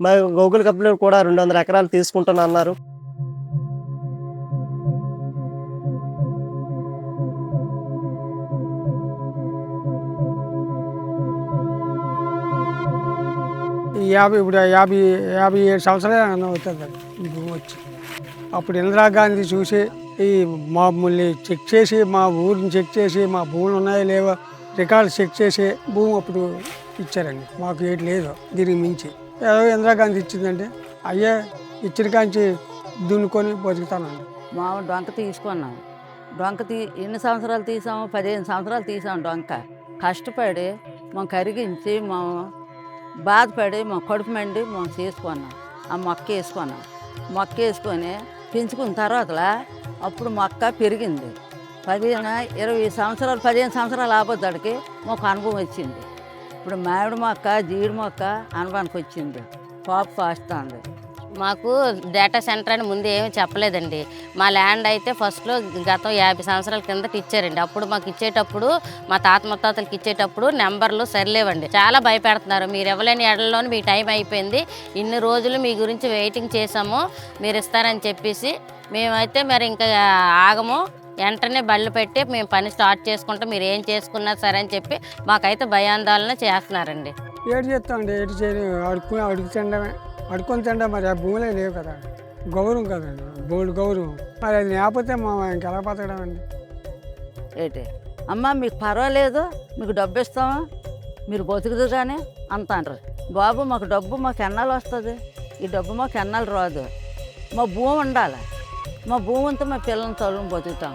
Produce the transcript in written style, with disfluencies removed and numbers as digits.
మరి Google company కూడా 200 ఎకరాలు తీసుకుంటానన్నారు. ఈ 57 సంవత్సరాలు ఏమన్నా అవుతుందండి ఈ భూమి వచ్చి. అప్పుడు ఇందిరాగాంధీ చూసి ఈ మమ్మల్ని చెక్ చేసి, మా ఊరిని చెక్ చేసి, మా భూములు ఉన్నాయో లేవో రికార్డు చెక్ చేసి భూమి అప్పుడు ఇచ్చారండి. మాకు ఏటి లేదు దీనికి మించి. ఏదో ఇందిరాగాంధీ ఇచ్చిందంటే అయ్యే ఇచ్చిన కాంచి దున్నుకొని బతుకుతానండి. మా డొంక తీసుకున్నాం. ఎన్ని సంవత్సరాలు తీసాము? 15 సంవత్సరాలు తీసాం డొంక. కష్టపడి మేము కరిగించి బాధపడి కడుపు మండి చేసుకున్నాం. ఆ మొక్క వేసుకున్నాం. మొక్క వేసుకొని పెంచుకున్న తర్వాత అప్పుడు మొక్క పెరిగింది. 20 సంవత్సరాలు 15 సంవత్సరాలు ఆపొద్దాడికి మాకు అనుభవం వచ్చింది. ఇప్పుడు మామిడి మొక్క, జీడి మొక్క అనుభవానికి వచ్చింది. కాపు కాస్తుంది. మాకు డేటా సెంటర్ అని ముందు ఏమీ చెప్పలేదండి. మా ల్యాండ్ అయితే ఫస్ట్లో గతం 50 సంవత్సరాల కిందట ఇచ్చారండి. అప్పుడు మాకు ఇచ్చేటప్పుడు మా తాత ముత్తాతలకి ఇచ్చేటప్పుడు నెంబర్లు సరిలేవండి. చాలా భయపెడుతున్నారు. మీరు ఇవ్వలేని ఎడల్లోనే మీ టైం అయిపోయింది, ఇన్ని రోజులు మీ గురించి వెయిటింగ్ చేసాము, మీరు ఇస్తారని చెప్పేసి మేమైతే మరి ఇంకా ఆగము, వెంటనే బళ్ళు పెట్టి మేము పని స్టార్ట్ చేసుకుంటాం, మీరు ఏం చేసుకున్నా సరే అని చెప్పి మాకైతే భయాందోళన చేస్తున్నారండి. ఏడు చేస్తామండి, ఏడు చేయని అడుక్కొని తిండా మరి ఆ భూమిలో లేవు కదా, గౌరవం కదండి, బోల్డ్ గౌరవం. మరి అది లేకపోతే మా ఇంకెలా బతకడం అండి. ఏంటి అమ్మ మీకు పర్వాలేదు, మీకు డబ్బు ఇస్తామా, మీరు బతుకుదు కానీ అంత అంటారు. బాబు మాకు డబ్బు మాకు ఎన్నాళ్ళు వస్తుంది, ఈ డబ్బు మాకు ఎన్నాళ్ళు రాదు, మా భూమి ఉండాలి, మా భూమి అంతా మా పిల్లల్ని తల్లుని బతుకుతాం.